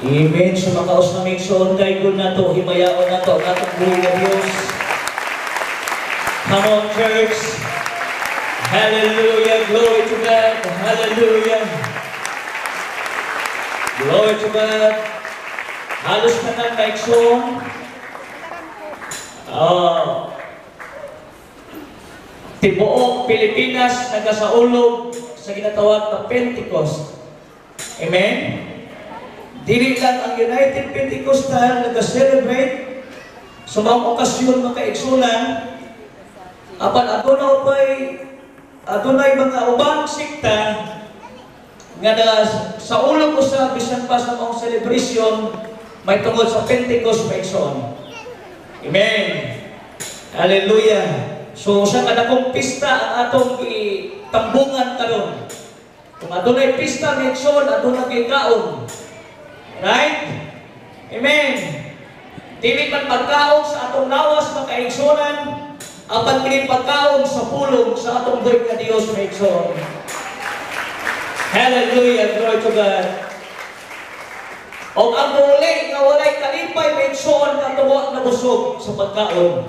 Amen. Sa makaos na mingson, kay good na to, himayaon na to, natong buhay na Diyos. Come on, church. Hallelujah. Glory to God. Hallelujah. Glory to God. Halos na ng mingson. Tibuok Pilipinas nagasaulog sa ginatawag na Pentecost. Amen? Dili lang ang United Pentecostal nag-celebrate sa mga okasyon makaigsunan, apan adunay mga ubang sikta nga sa ulo ko sa bisan pa sa mga celebration may tungod sa Pentecost maigsoon. Amen. Hallelujah. So sa kadakong pista ang atong itambungan karon. Kung adunay pista maigsoon, adunay kaon. Right? Amen. Dili man pagkaon sa atong lawas makaigsunan, apan kini pagkaon sa pulong sa atong buhay nga Dios maigsoon. Hallelujah, glory to God. O ang muli nga walay kalipay maigsoon nga tuwa na busog sa pagkaon.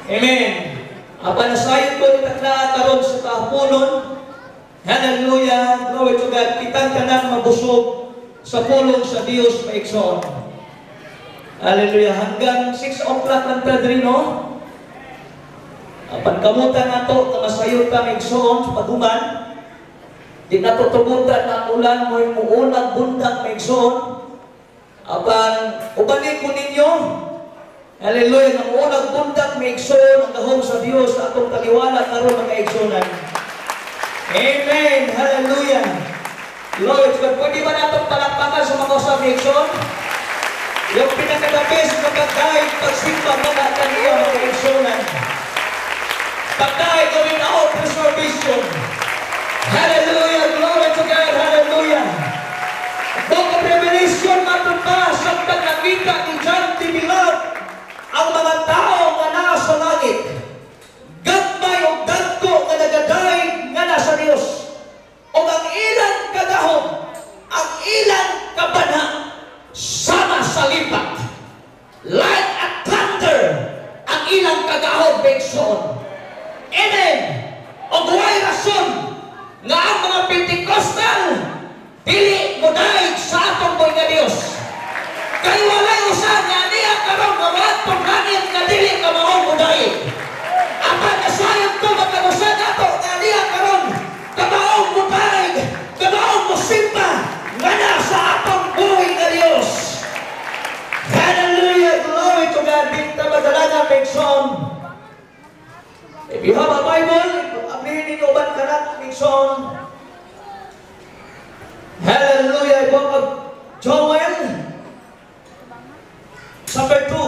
Amen. Apan nasayon ko ni takla karon sa kahaponon. Hallelujah, glory to God. Kitang tanan mabusog sa pulong sa Diyos maigsoon. Hallelujah. Hanggang 6 o'clock lang tadri, no? Pagkamutan na to, masayon ka maigsoon sa paguman. Di na to tugutan na ulan mo yung muunag bundak maigsoon. Ubanin ko ninyo. Hallelujah. Ang unag bundak maigsoon ang gahong sa Diyos sa atong taliwala karon mga igsonan. Amen. Hallelujah. Lord, pwede ba natong palakpakan sa mga usap Nixon? Yung pinakadabis na pagkain, pagsimpa na natin iyo mga Nixonan. Pagkain gawin ako preservation. Hallelujah, glory to God, hallelujah. Book of Revelation, matong pa, sabtang nakita ni John the Beloved, ang mga tao nga nasa langit. Gagmay o gagko nga nagadaig nga nasa Diyos. O ang ilang kagahon, ang ilang kabana, sama sa lipat. Like a thunder, ang ilang kagahon, Bekson. Amen. O buhay rason, nga ang mga Pentecostal, dili mo daig sa atong buhay nga Diyos. Kaya walay usan nga niya karong gawat pong langit nga dili ka maong mo daig. Apan nasayang ko magkanusan ato nga niya karong kamaong mo daig, kamaong mo simpa, nga na sa atong buhay nga Diyos. Hallelujah, glory to God. Binta madalaga, Bekson. If you have a Bible, aminin ninyo ba kanak, Bekson? Hallelujah, book of Joel, chapter 2.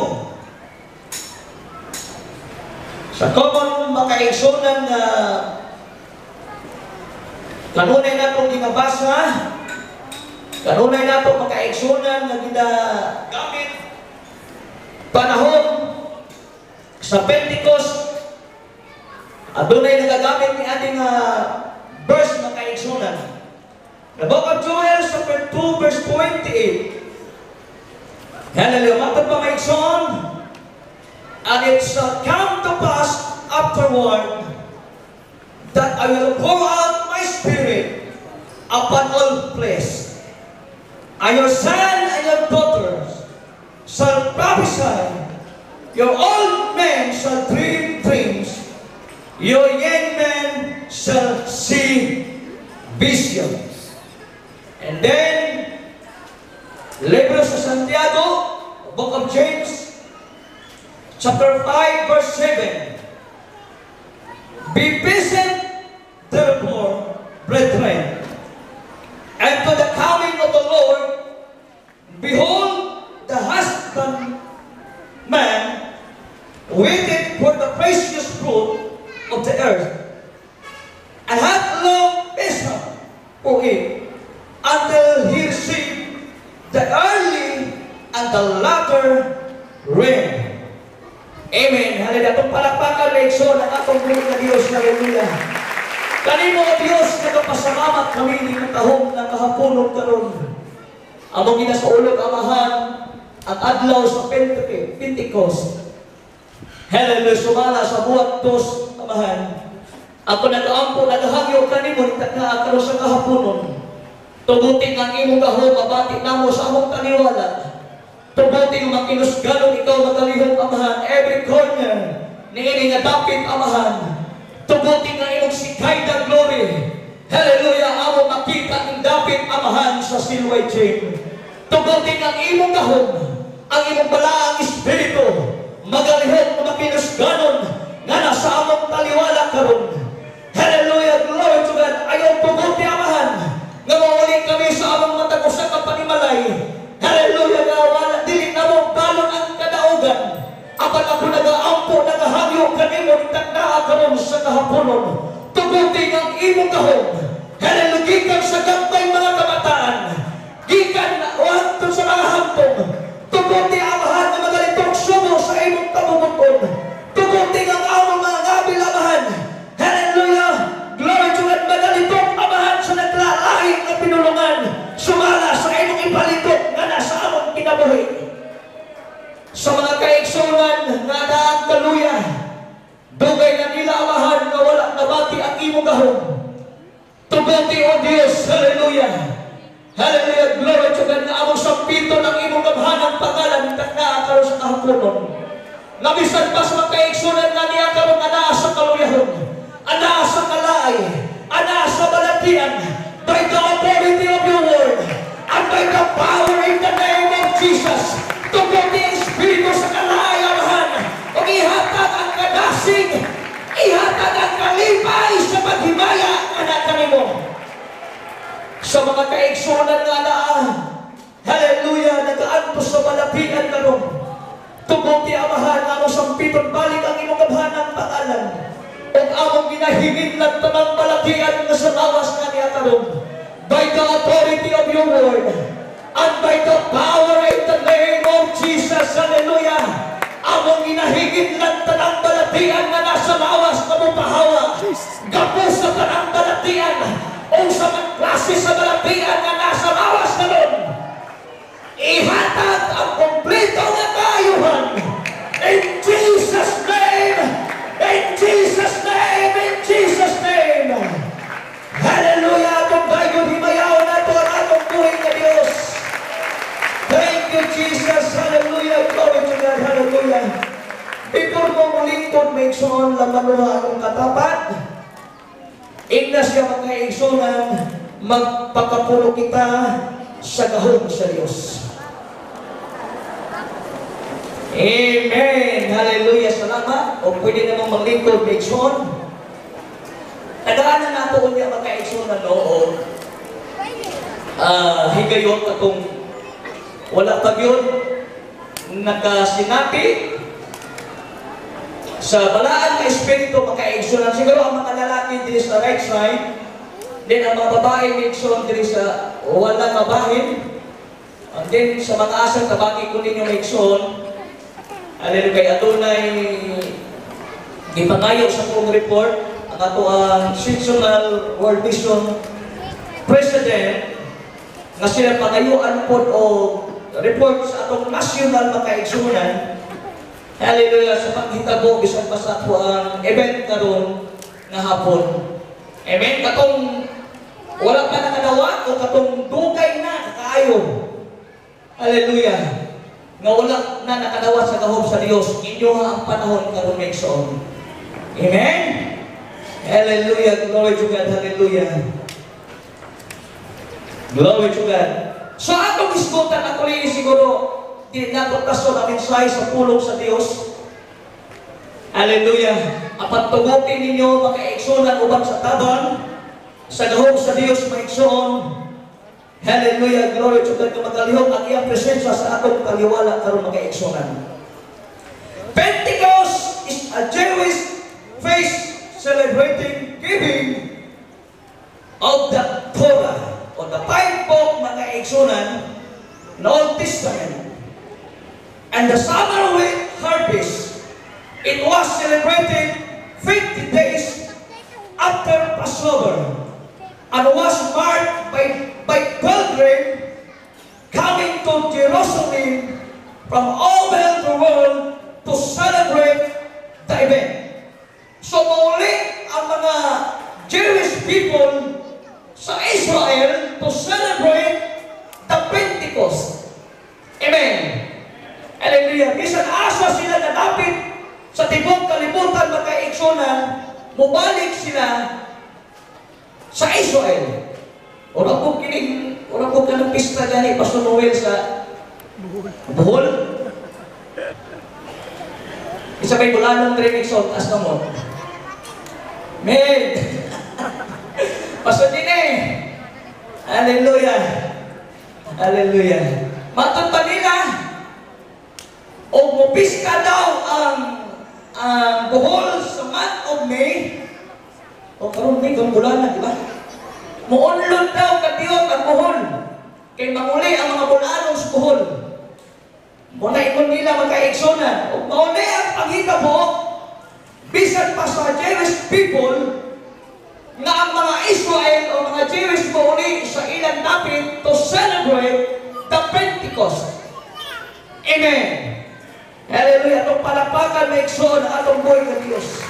Sa common makaigsunan na kanunay na itong ginabasa, kanunay na itong makaigsunan na ginagamit panahon sa Pentecost. Adunay nagagamit ni ating verse makaigsunan. The book of Joel, chapter 2, verse 28. Hallelujah. Matag pa maigsoon. And it shall come to pass afterward that I will pour out my spirit upon all flesh. And your son and your daughters shall prophesy. Your old men shall dream dreams. Your young men shall see visions. And then, Libro sa Santiago, book of James, chapter 5, verse 7. Be patient, therefore, brethren, and to the coming of the Lord, behold, the husbandman waited for the precious fruit of the earth, and hath long patience for it, until he received the early and the latter rain. Amen. Hallelujah. Itong palakpakan na ikso ng atong buhay na Diyos. Hallelujah. Kanino o Diyos, nagapasalamat kami ni katahong na kahapunog karon. Among ginasaulog amahan ang adlaw sa Pentecost. Hallelujah, sumala sa buhat dos amahan. Ako nag-aampo, naghahagyo kanimo ni karon sa kahaponon. Tubuting ang imong gahom, mabati namo sa among taniwala. Tubuting makinusgalon ikaw magalihok amahan, every corner niini nga dapit amahan. Tubuting ang imong sikay na glory. Hallelujah, amo makita ang dapit amahan sa silway chain. Tubuting ang imong gahom, ang imong balaang espiritu, magalihok na makinusgalon nga nasa among taliwala karon. Hallelujah, glory to God. Ayaw tubuti amahan nga mawali kami sa among mata ko sa kapanimalay. Hallelujah, nga wala dili na mo balon ang kadaugan. Apan ako nagaampo, nagahagyo kanimo ni tanda karon sa kahaponon. Tubuti ang imong gahom. Hallelujah, gikan sa gabay mga kabataan. Gikan na wala sa mga hantong. Tubuti amahan nga magalitong sumo sa imong kabubuton. Tubuti ang among mga gabil amahan. Hallelujah! Glory to God! Magalitong amahan sa naglalahing na pinulungan. Sumala sa imong ipalikot nga nasa among kinabuhi. Sa mga kaigsunan nga daang kaluya, dugay na nila amahan nga wala nabati ang imong gahom. Tubuti o Diyos! Hallelujah! Hallelujah! Glory to God! Na among sampito ng imong gamhanang pangalan na karon sa kahaponon. Nabisan pa sa mga kaigsunan nga niya karon nga naa sa kaluyahon. Ana sa kalay, ana sa balatian, by the authority of your word, and by the power in the name of Jesus, tubuti ang espiritu sa kalay, amahan, o ihatag ang kadasing, ihatag ang kalipay sa paghimaya, anak kanimo. Sa mga kaigsunan nga naa, hallelujah, nag-aantos sa balatian karon. Tubuti amahan, amo sampiton balik ang imong gamhanang pangalan. At among ginahingin ng tamang balatian na sa lawas nga niya karon. By the authority of your word, and by the power in the name of Jesus, hallelujah, among ginahingin ng tamang balatian na nasa lawas na mupahawa. Gapo sa tamang balatian, o sa mga klase sa balatian na nasa lawas na nun. Ihatag ang kompleto na kayuhan. In Jesus' name! In Jesus' name! In Jesus' name! Hallelujah! Atong tayo himayaw na ito ang atong buhay na Diyos. Thank you, Jesus! Hallelujah! Glory to God! Hallelujah! Before mo mulingkod, may iksoon laman mo akong katapat. Ignas siya mga iksonan, magpakapulo kita sa gahom sa Diyos. Amen! Hallelujah! Salamat! O pwede namang maglingkod, Ikson. Nagaanan na ito ulit mga Ikson na noon. Higayot atong wala pag yun nakasinapi sa balaan na espiritu mga Ikson. Siguro ang mga lalaki diri sa right side, then ang mga babae Ikson diri sa wala mabahin, and then sa mga asang tabaki ko ninyo Ikson. Hallelujah, kay atunay gipangayo sa kong report ang ato ang sectional World Vision President nga sila pangayuan po o report sa atong national makaigsunan. Hallelujah, sa paghitabo bisan pa sa ato ang event karon nga hapon. Amen, katong wala pa nakadawa o katong dugay na kaayo. Hallelujah. Nga wala na nakadawat sa gahom sa Diyos, inyo ang panahon karon may igsoon. Amen? Hallelujah, glory to God, hallelujah. Glory to God. So atong isgutan ako rin siguro, di nato kaso na mensahe sa pulong sa Diyos. Hallelujah. Apat tugutin ninyo mga igsunan uban sa tabang, sa gahom sa Diyos may igsoon. Hallelujah, glory to God, magalihok ang iyang presensya sa atong kaliwala karon mga igsunan. Pentecost is a Jewish feast celebrating giving of the Torah o the five book mga igsunan in Old Testament. And the summer wheat harvest, it was celebrated 50 days after Passover and was marked by pilgrim coming Jerusalem from all the world to celebrate the event. So muli ang mga Jewish people sa Israel to celebrate the Pentecost. Amen. Hallelujah. Bisan asa sila nadapit sa tibok kalibutan magkaigsunan, mubalik sila sa Israel. Ora ko kanang pista gani Pastor Noel sa Bohol. Isa may bulanong training song as na mo. Men! Pastor Dine! Hallelujah! Hallelujah! Matod pa nila, o mupista daw ang Bohol sa month of May. O karon May, kung bulanan, di ba? Muunlod daw katiyot ang Bohol. Kay mamuli ang mga bulanong sa Bohol. Muna ikon nila magkaigsunan. O mauna ang panghitabo, bisan pa sa Jewish people, nga ang mga Israel o mga Jewish mauni sa ilang dapit to celebrate the Pentecost. Amen. Hallelujah. Itong palapakan na ikson atong buhay ng Diyos.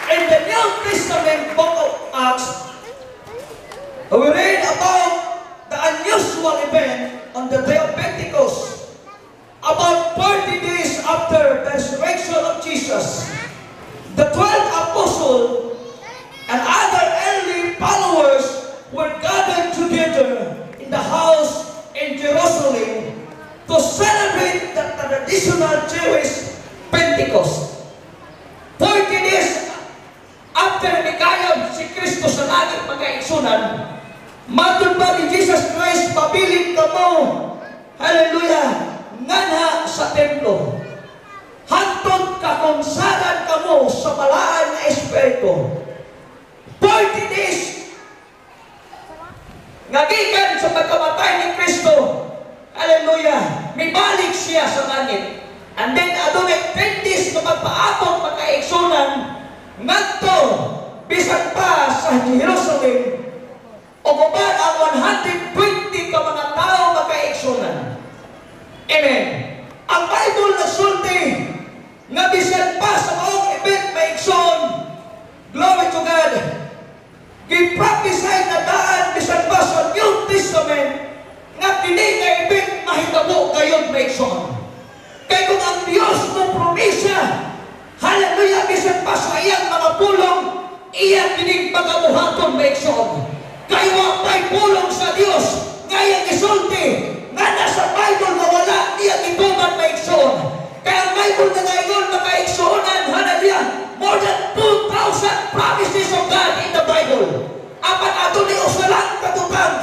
In the New Testament book of Acts, we read about the unusual event on the day of Pentecost. About 40 days after the resurrection of Jesus, the 12 apostles and other early followers were gathered together in the house in Jerusalem to celebrate the traditional Jewish Pentecost. 40 days after nikayab si Kristo sa langit magkaigsunan, matod ba ni Jesus Christ pabilin ka mo, hallelujah, ngana sa templo. Hantod kakonsagan ka mo sa balaan na espiritu. 40 days ngagikan sa pagkamatay ni Kristo. Hallelujah. Mibalik siya sa langit. And then adunay 10 days na magpaabot magkaigsunan ngadto bisan pa sa Jerusalem. O guban ang 120 ka mga tao magkaigsunan. Amen. Ang Bible nagsulti nga bisan pa sa maong event maigsoon, glory to God, giprophesy na daan bisan pa sa New Testament nga kini nga event mahitabo gayon maigsoon. Kaya kung ang Diyos mo promisa, hallelujah, bisan pa sa iyang mga pulong, iya kining pagabuhaton maigsoon. Kaya may pulong sa Diyos ngayang isulti nga nasa Bible na wala niya ituman maigsoon. Kaya ang Bible na ngayon makaigsuonan, hallelujah, more than 2,000 promises of God in the Bible. Apat ato ni usalang katutang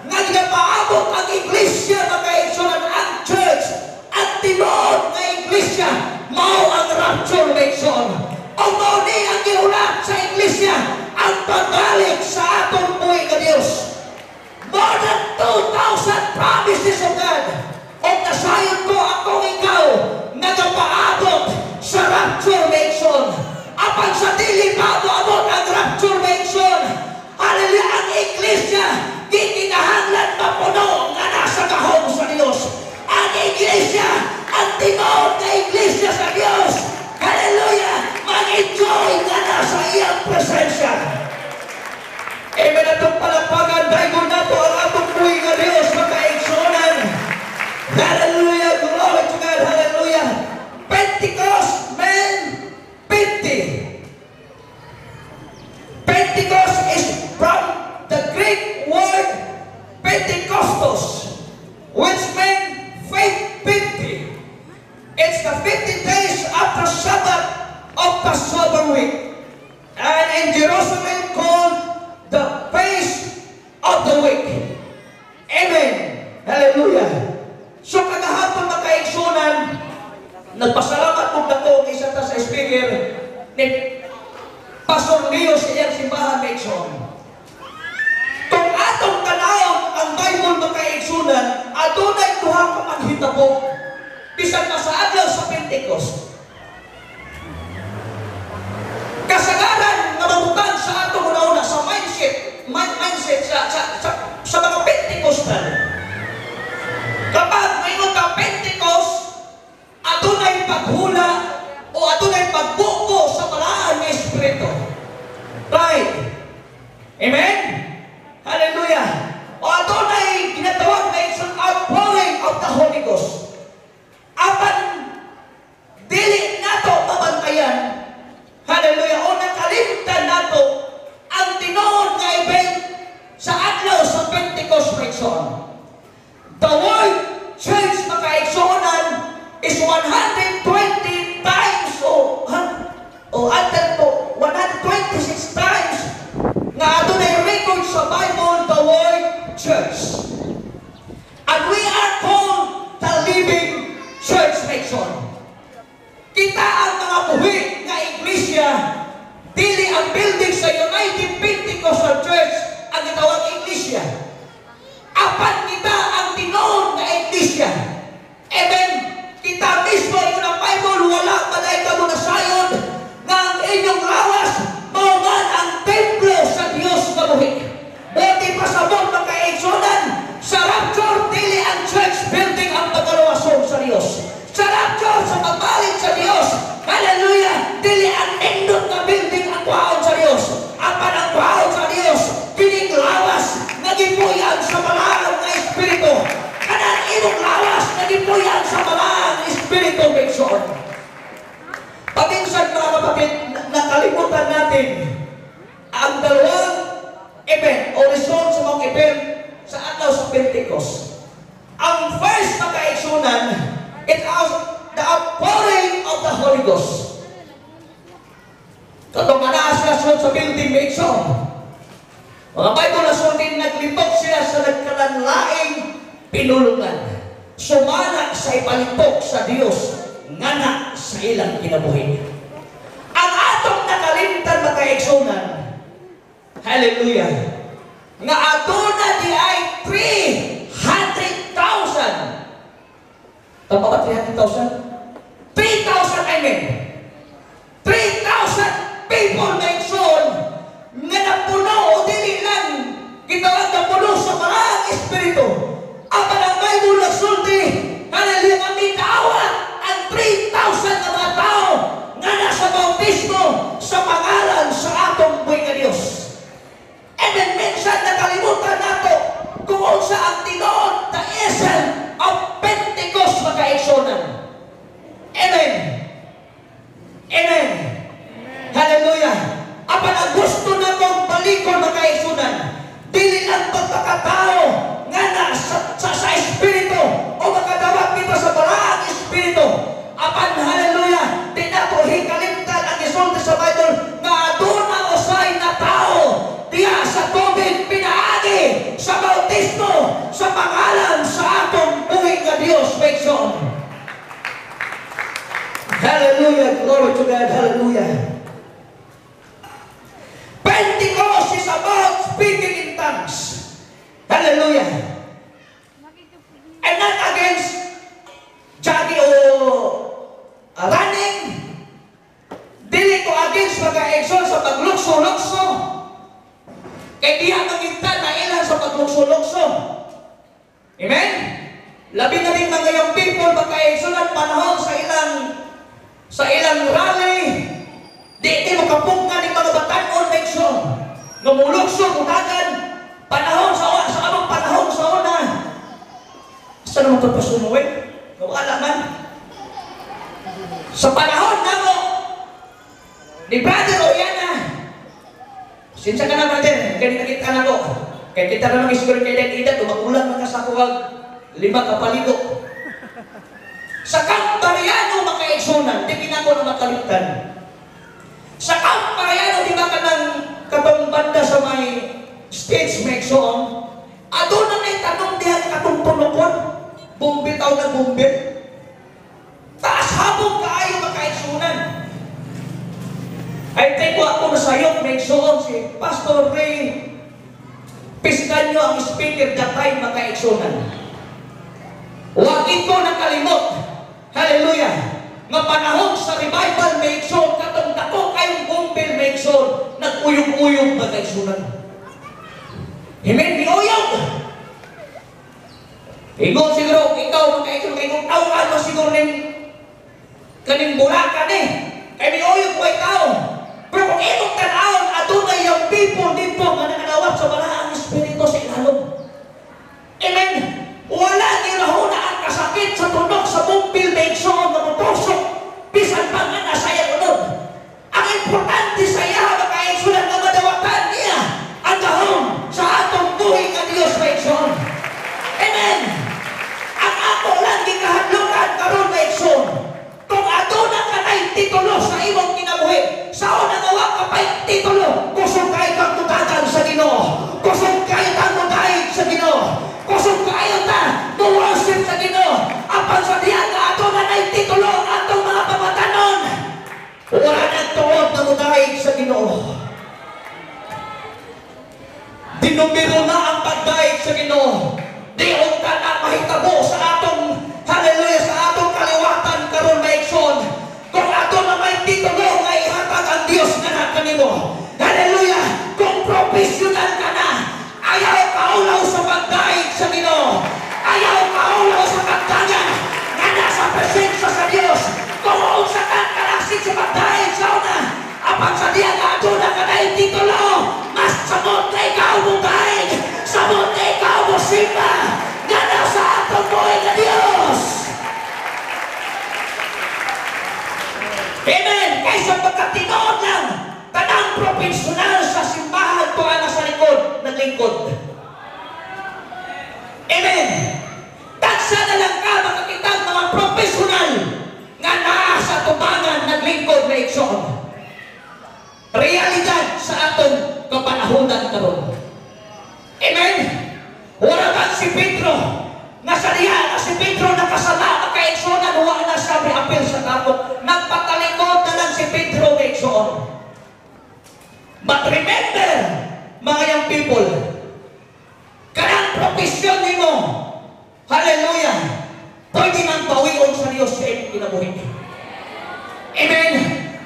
nga ginapaabot ang iglesia makaigsuonan, ang church, ang tinuod na iglesia, mao ang rapture maigsoon. O mao ni ang giulat sa iglesia, ang pagbalik sa atong buhay ka Diyos. More than 2,000 promises of God. O nasayon ko akong ikaw nagapaabot sa rapture maigsoon. Apan sa dili pa moabot ang rapture maigsoon, hallelujah, ang iglesia gikinahanglan mapuno nga nasa kahong sa Diyos. Ang iglesia, ang tinuod na iglesia sa Diyos, hallelujah, mag-enjoy nga nasa iyang presensya. Amen. Atong palapagan, dahil na po ang atong buhay nga Diyos makaigsuonan. Hallelujah, glory to God, hallelujah. Pentecost meant 50. Pentecost is from the Greek word Pentecostos, which meant faith 50. It's the 50 days after Sabbath of Passover week, and in Jerusalem called the face of the week. Amen. Hallelujah. So kagahapon makaigsunan, nagpasalamat po dako isa ta sa speaker ni Pastor Leo sa iyang simbahan maigsoon. Kung atong tanawon ang Bible makaigsunan, adunay duha ka maghitabo bisan pa sa adlaw sa Pentecost. Kasagaran nga mabutan sa atong una-una sa mindset sa mga Pentecostal. Kapag mayroon kaigsoon. The word church, mga kaigsuonan, is 120 times o until to 126 times nga ato na record sa Bible the word church. And we are called the living church, kaigsoon. Kita ang mga buhi nga iglesia, dili ang building sa United Pentecostal Church ang gitawag iglesia. Apan kita ang tinuod nga iglesia. Amen. Kita mismo yung ang Bible, wala pa na ikaw na sayon nga ang inyong lawas, mauman ang templo sa Diyos na buhi. Buti pa sa mga kaigsunan, sa rapture, dili ang church building ang pagkaluwason sa Diyos. Sa rapture, sa pagbalik sa Diyos, hallelujah, dili ang nindot na building ang kuhaon sa Diyos. Apan ang kuhaon sa Diyos, kining lawas, nagipuyan sa malang na Espiritu. Kanang imong lawas, nagipuyan sa malang Espiritu, Bikson. Paminsan, mga kapatid, nakalimutan natin ang dalawang event o result sa mga event sa araw sa Pentecost. Ang first na kaigsunan, it was the outpouring of the Holy Ghost. Katong anaas na sa building may ikson. Mga Bible na din naglitok sila sa nagkalanlaing pinulungan. Sumana sa ipalitok sa Diyos, ngana sa ilang kinabuhi. Ang atong nakalimtan na kaigsunan, hallelujah, nga aduna di ay 300,000. Tama ba 300,000? 3,000, I mean. 3,000 people na ikson nga napuno o dili lang gitawag na puno sa maraming Espiritu. Ang mga Bible nagsulti, hallelujah, nga mitawag ang 3,000 na mga tao nga nasa bautismo sa pangalan sa atong buhay nga Diyos. And then minsan nakalimutan nato kung unsa ang tinuod na essence of Pentecost, makaigsunan. Amen. Amen. Hallelujah. Apan ang gusto na mong balikon, makaigsunan, dili lang pagkakatao nga na sa Espiritu o makadawag kita sa balaang Espiritu. Apan, hallelujah, di na po hikalimtan ang isulti sa Bible na aduna usay na tao diya sa tubig pinaagi sa bautismo sa pangalan sa atong buhay nga Diyos, Bikson. Hallelujah, glory to God, hallelujah. Pentecost is about speaking in tongues. Hallelujah. And not against jogging o running. Dili ko against mga-exon sa paglukso-lukso. Kaya diya magigtan na ilan sa paglukso-lukso. Amen? Labi na rin mga yung people magka-exon at panahon sa ilang rally. Di mo kapunga ng mga batanon na exon. Namulukso, kutagan, panahon sa amang panahon sa una. Saan naman ito pasunuin? Nawala man. Sa panahon na mo, ni Brother Oyana, sinsa ka na, brother, kaya nakita na ko. Kaya kita na lang isiguro kaya edad, umakulang mga sakuhag, 5 kapaligo. Sa Camp Mariano, makaigsunan, di pinako na makalimtan. Sa Camp Mariano, di ba ka ng katong banda sa may stage mexon, adon na may tanong diyan katong tulukon, bumbil tao na bumbil. Taas habong kaayo makaigsunan. Ay tayo ako na sayok, mexon, si Pastor Ray, piskan nyo ang speaker that time makaigsunan. Wakit ko nakalimot, hallelujah, nga panahon sa revival mexon, katong dako kayong bumbil mexon, nag-uyog-uyog makaigsunan. Amen, biuyog. Ikaw siguro, ikaw makaigsunan, ikaw tawag mo siguro kaning burakan kaya biuyog mo ikaw. Pero kung itong tanawon, adunay yung people dito nga nakanawat sa balaang Espiritu sa ilalong. Amen. Wala niyo na huna ang kasakit sa tunok sa bumbil mexon na matusok. Bisan pa nga nasaya unod. Ang importante sa iya, makaigsunan na madawatan niya ang dahon sa atong buhay nga Diyos, mexon. Pero na ang pagdaig sa Ginoo, di unta na mahitabo sa atong, hallelujah, sa atong kaliwatan karon maigsoon. Kung ato na may titulo nga ihatag ang Dios nga kanimo, hallelujah, kung professional ka na, ayaw kaulaw sa pagdaig sa Ginoo, ayaw kaulaw sa pagdagan nga nasa presensya sa Dios. Kung unsa ka kalasin sa pagdaig sa una, apang sa diya nga ato na ka na titulo, mas samot na ikaw mo daig, samot na ikaw mo simba, nga nasa atong buhay na Dios. Amen! Kaysa pagkatinood lang, tanang profesional sa simbahan tuwa na sa likod, naglingkod. Amen! Tagsa na lang ka makakitang mga profesional nga nasa tubangan, naglingkod na iksoon. Realidad sa atong kapanahunan karon. Amen! Wala kang si Pedro, nasa diya na si Pedro nakasala, makaiksonan, huwag na siya may apel sa kapok. Nagpatalikod na lang si Pedro na iksoon. But remember, mga young people, kanang profesyon nimo, hallelujah, pwede nang pawion sa Diyos sa iyong kinabuhi. Amen!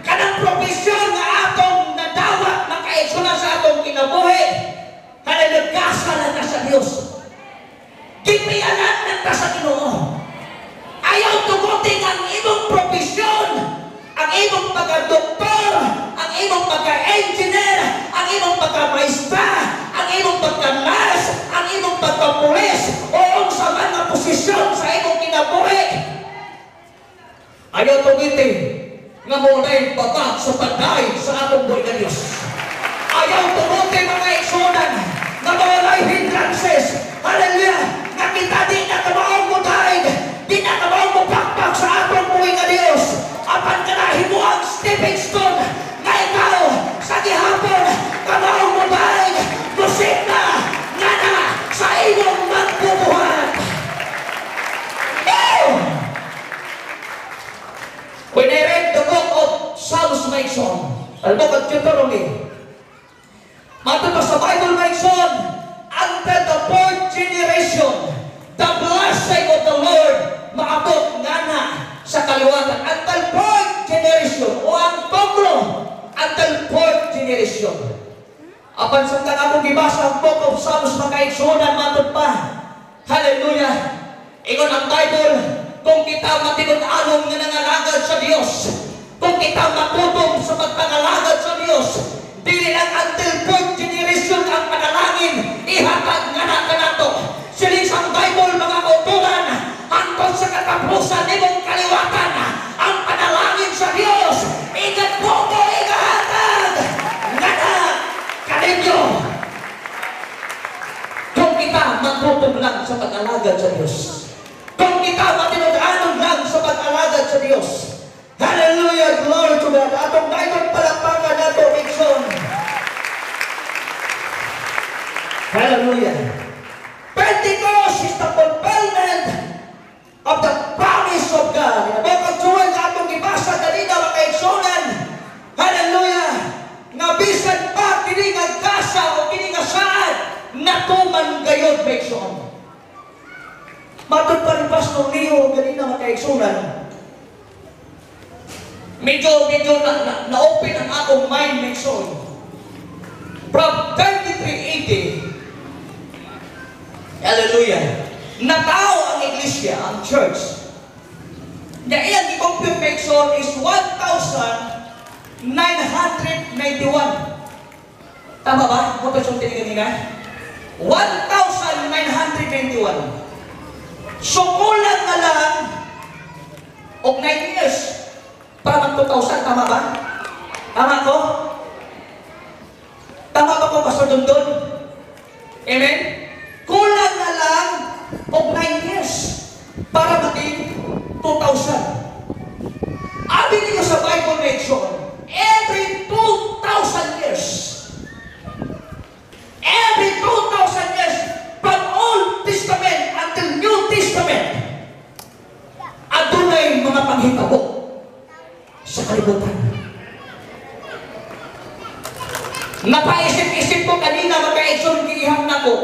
Kanang profesyon nga atong nadawat, makaiksonan sa atong kinabuhi, hallelujah, kasalan na sa Diyos. Kipianan ng ta sa Ginoo. Ayaw tugutin ang imong profesyon, ang imong pagka-doktor, ang imong pagka-engineer, ang imong pagka-maestra, ang imong pagka-nurse, ang imong pagka-pulis, o sa mga posisyon sa imong kinabuhi. Ayaw tugutin nga muna'y batag sa pagdaig sa atong buhay na Diyos. Ayaw tugutin mga iksunan nga muna'y hindrances, hallelujah, nga kita di na kabaong mo daig, di na kabaong mo pakpak sa atong buhay na Diyos. Apan kanahin mo ang stepping stone nga ikaw sa gihapon kabaong mo daig, musik na nga na sa iyong magbubuhat. When I read the book of Psalms, my son, the book of Deuteronomy, matuto sa Bible, my son, until the fourth generation, the blessing of the Lord maabot nga na sa kaliwatan. Until fourth generation, o ang tunglo, until fourth generation. Apan sa akong gibasa ang book of Psalms, makaigsunan matod pa. Hallelujah! Ingon ang Bible, kung kita matinud-anom nga nangalagad sa Diyos, kung kita matutong sa pagpangalagad sa Diyos, dili lang until fourth generation ang panalangin, ihatag nga na kanato. Siling sa Bible, mga kauturan, hangtod sa katapusan nimong kaliwatan, ang panalangin sa Diyos, ikat po ko ikahatag nga na kaninyo. Kung kita matutong lang sa pag-alagad sa Diyos, kung kita matinud-anom lang sa pag-alagad sa Diyos, hallelujah, glory to God. Atong daitong palakpakan nato, Ikson. Hallelujah. Pentecost is the fulfillment of the promise of God. In the book of Joel, atong gibasa kanina mga Iksonan, hallelujah, nga bisan pa kini nga kasa o kini nga saan natuman gayod, mga Ikson. Matod pa rin Pastor Leo kanina mga Iksonan, medyo na-open ang akong mind, mga Ikson. From 3380, hallelujah, natao ang iglesia, ang church. Na iyang i-compute, mga Ikson, is 1,991. Tama ba? Kung ito yung tiniganina? 1,991. So, kulang na lang og 9 years para mag 2,000. Tama ba? Tama ko? Tama ba ko, Pastor Dundon? Amen? Kulang na lang og 9 years para maging 2,000. Abi niyo sa Bible mention, every 2,000 years, every 2,000 years, from Old Testament until New Testament, adunay mga panghitabo sa kalibutan. Napaisip-isip ko kanina, mga Ikson, gihang na ko,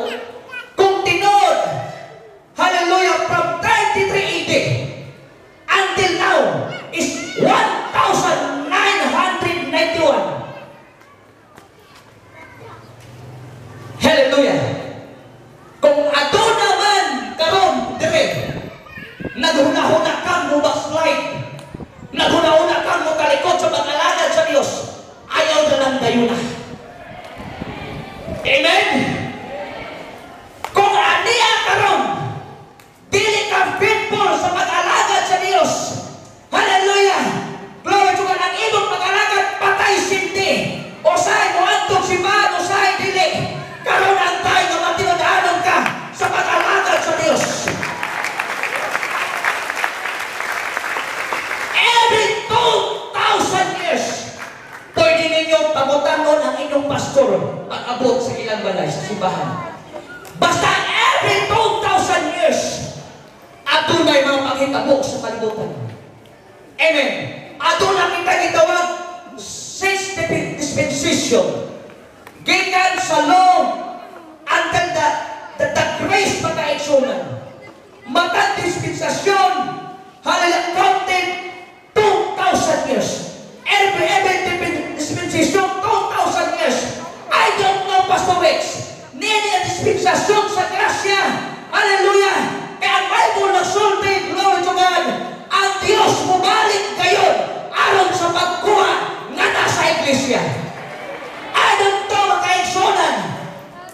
Basta every 2,000 years, ato na yung mga panghitabo sa kalibutan. Amen. Ato na kita gitawag sixth dispensation. Gikan sa law until the grace makaigsunan. Matang dispensasyon, halalang counted 2,000 years. Every dispensation, 2,000 years. I don't know, Pastor Rex. Nini ang dispensasyon sa grasya. Hallelujah. Kaya ang Bible nagsulti, glory to God, ang Diyos bumalik ngayon aron sa pagkuha nga nasa iglesia. I don't know, makaigsunan.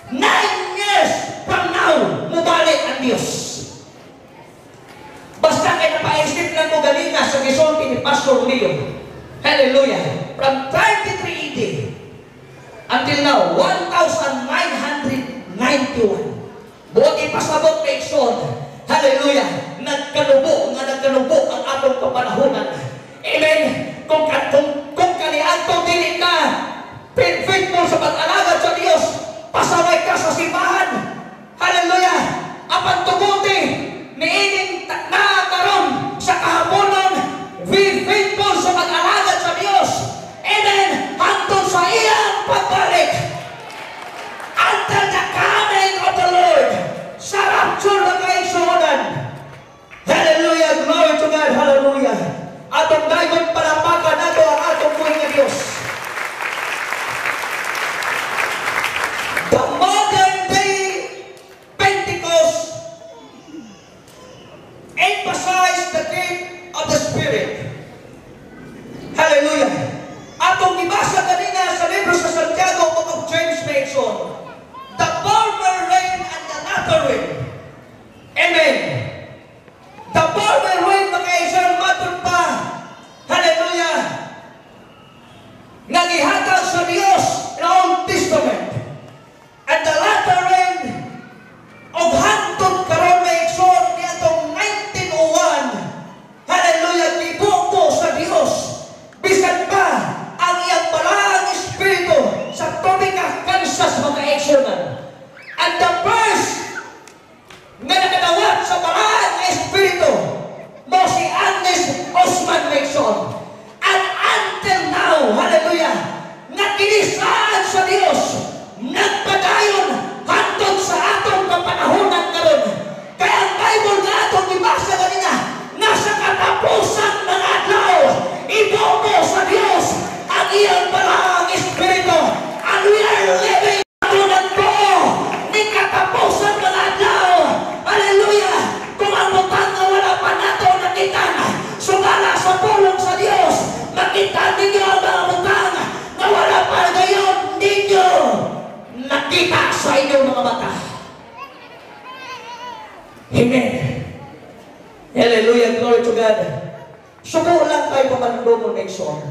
9 years from now, mubalik ang Diyos. Basta kayo napaisip lang mo ganina sa gisulti ni Pastor Leo. Hallelujah. From 33 AD until now, 1991. Buti pasabot kay Son. Hallelujah. Nagkanubo ang atong kapanahonan. Amen. Kung kaniadto dili ka faithful sa pag-alagad sa Dios, pasaway ka sa simbahan. Hallelujah. Apan tuguti niining nakaroon sa kahaponon, be faithful sa pag-alagad sa Dios. Amen. Hantod sa iyang pagbalik. Until the coming of the Lord. Sa rapture na kaigsunan. Hallelujah. Glory to God. Hallelujah. Atong dayon palapakan nato ang atong buhay nga Dios. The modern day Pentecost emphasize the gift of the Spirit. Hallelujah. Atong gibasa kanina sa libro sa Santiago of James Mason, the former rain and the latter rain. Amen. The former rain, makaisang matod pa. Hallelujah. Nga gihatag sa Dios in the Old Testament. And the latter rain of hantod karon maigsoon niadtong 1901. Hallelujah. Gibuto sa Dios. Bisan pa ang iyang malang Espiritu sa tubig ng Kansas makaigsunan. And the first nga nakadawat sa malang Espiritu mo si Agnes Osman Mason. And until now, hallelujah, nakilisaan sa Dios, nagpadayon hantod sa atong kapanahonan karon. Kaya ang Bible nga atong gibasa kanina, nasa katapusan ng adlaw, ibobo sa Dios ang iyang malang Espiritu. And we are living tulad po ni katapusan ng adlaw. Hallelujah. Kung ang butang na wala pa nato nakita, sumala sa pulong sa Dios, makita ninyo ang mga butang na wala pa ngayon ninyo nakita sa inyong mga mata. Amen. Hallelujah. Glory to God. Suko lang tayo pamandong ng Exxon.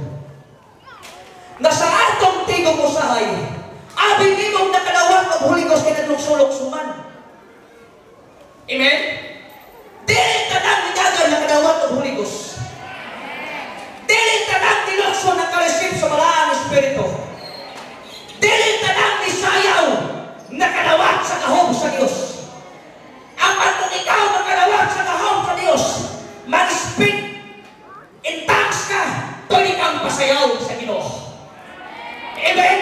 Nasa atong tigong usahay, abing imong nakalawang ang Holy Ghost kinadluksulok-suman. Amen? Dili tanang nidagan nakalawang ang Holy Ghost. Dili tanang nilokso nakareceive sa malang Espiritu. Dili tanang nisayaw nakalawat sa kahog sa Diyos. Apan kung ikaw nakalawat sa kahog sa Diyos, mag-speak in tongues ka, pwede kang pasayaw sa Ginoo. Amen.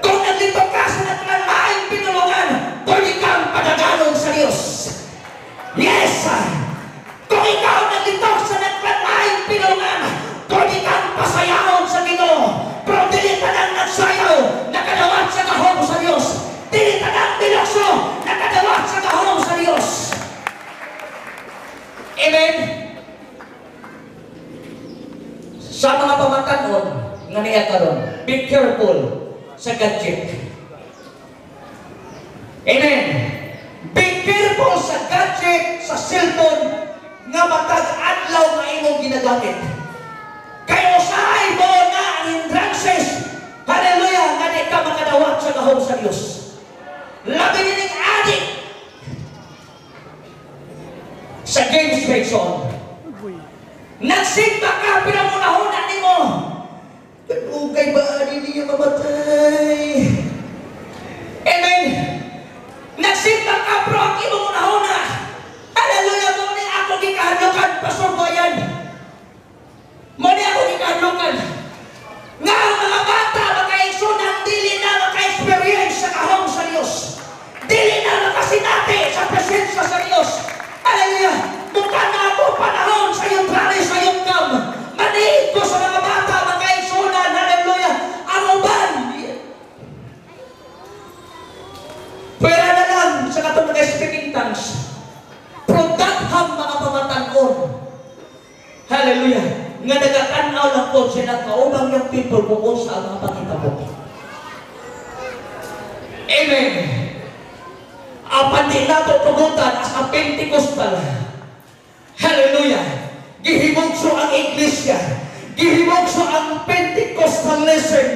Kung nandito ka sa naglalahing pinulungan, pwede kang padaganon sa Diyos. Yes! Kung ikaw nandito sa naglalahing pinulungan, pwede kang pasayaw sa Ginoo. Pero dili ka nang nagsayaw, nakadawat sa kahong sa Diyos. Dili ka nang nilokso, nakadawat sa kahong sa Diyos. Amen. Sa mga pamatanon nga niya karon, be careful sa gadget. Amen. Be careful sa gadget, sa cellphone nga matag adlaw nga imong ginagamit. Kaya usahay mo na ang hindrances. Hallelujah, nga di ka makadawat sa kahong sa Diyos. Labi nining adik sa James Mason. Nagsimba ka, pinamunahuna ni mo. Ganugay ba niya mamatay? Amen. presensya sa Dios. Hallelujah! Mukha na ako panahon sa iyong trali, sa iyong kam. Maniid ko sa mga bata, mga kaigsunan. Hallelujah! Ang uban. Pwera na lang sa katong mga speaking tongues. Product-ham mga pamatanon. Hallelujah! Nga nagatanaw lang po sila kaubang yung people kung sa mga pakita po. Amen. Apan di nato tugutan as a Pentecostal. Hallelujah. Gihimugso ang iglesia. Gihimugso ang Pentecostalism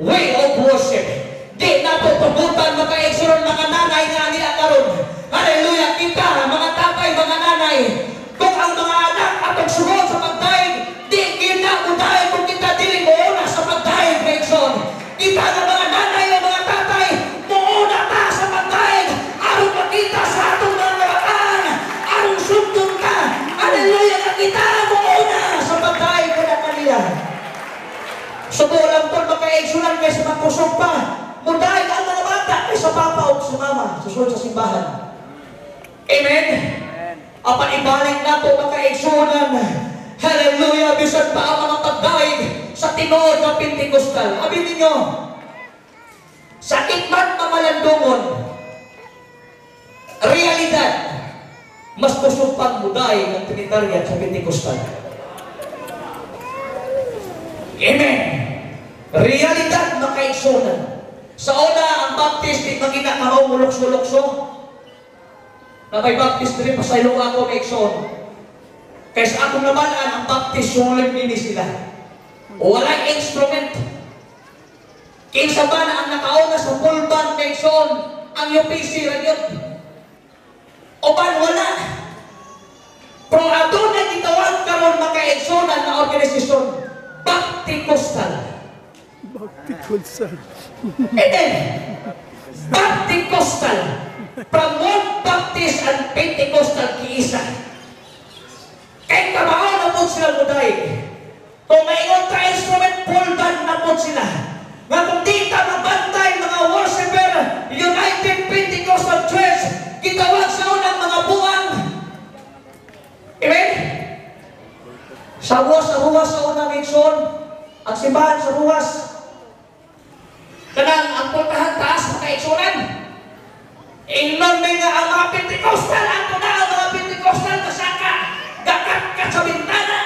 way of worship. Di nato tugutan makaigsuron mga nanay nga nila karon. Hallelujah. Kita, mga tatay, mga nanay, kung ang mga anak atong sugod sa pagdaig, di kita udahin kung kita dili mo una sa pagdaig, Gregson. Kita na mga nanay o mga tatay, muuna ta sa pagdaig, aron makita sa atong mga nabataan, aron sundong ka. Hallelujah, na kita muuna sa pagdaig ka na kanila. Subulang po makaigsunan kayo sa magkusog pa. Mudahin ang mga bata ay sa papa o sa mama, susunod sa simbahan. Amen? Apan ibalik na po makaigsunan. Hallelujah! Bisan pa ang mga pagdaig sa tinuod na Pentecostal. Abi ninyo, sakit man mamalandungon, realidad, mas kusog pang buday ng Trinitarian sa Pentecostal. Amen! Realidad makaigsunan. Sa una, ang Baptist, di magina kamaw mulokso-lokso. Na may Baptist rin, pasaylo ako may ikson. Kaysa akong namalaan, ang Baptist, sulit mini sila. Walang instrument. Kinsa ba na ang nakauna sa full band may ikson, ang UPC, radyot. O ba, wala. Pero ato na gitawag karon maka-iksonan na organisasyon, Bapticostal. Bapticostal. Amen. Bapticostal. From one Baptist and Pentecostal kiisa. Kahit kabaon na po sila muday. Kung may kontra instrument, full band na po sila. Nga kung di ka mabantay mga worshiper, United Pentecostal Church, gitawag sa unang mga buwang. Amen? Sa ruwas sa unang ikson, ang simbahan sa ruwas. Kanang ang puntahan taas mga iksonan. Ingnon may nga ang mga Pentecostal, ako na ang mga Pentecostal kasaka, gakat ka sa bintana.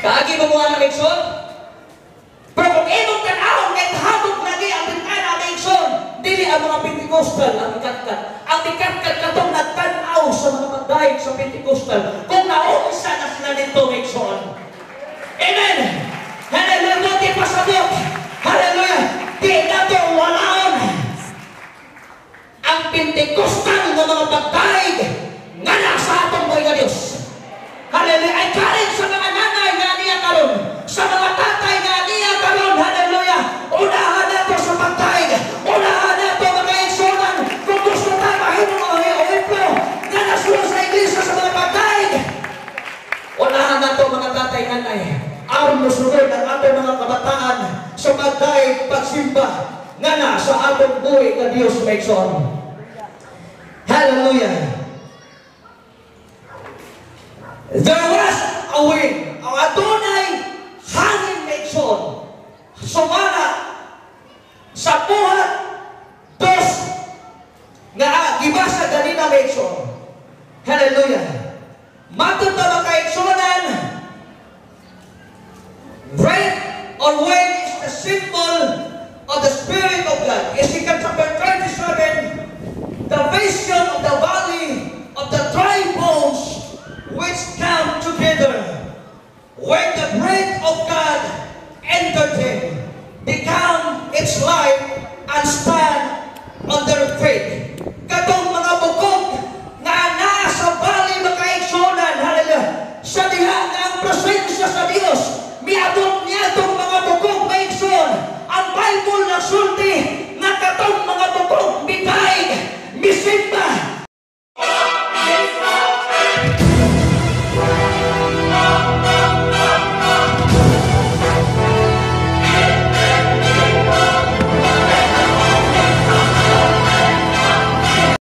Kaagi mo mga nag-ikson? Pero kung imong tanahon, may habog lagi ang bintana ng ikson, dili ang mga Pentecostal ang ikatkat. Ang ikatkat katong nagtanaw sa mga pagdaig sa Pentecostal, kung naumisa na sila nito ng ikson. Amen! Hallelujah! Buti pasabot! Hallelujah! Di na ito walaon! Ang Pentecostal ng mga pagdaig nga nasa atong mga Diyos. Hallelujah! Ay karin sa mga nanay nga niya karon, sa mga tatay nga niya karon. Hallelujah! Unahan na ito sa pagdaig. Unahan na ito mga iksunan. Kung gusto tayo mahinong mga ohiplo nga nasunod sa iglesia sa mga pagdaig. Unahan na ito mga tatay nanay. Aron musunod ang atong mga kabataan sa pagdaig pagsimba nga na sa atong buhay na Diyos may ikson. Hallelujah! There was a wind. Ang adunay hangin may ikson. Sumana sa buhat dos nga gibasa ganina may ikson. Hallelujah!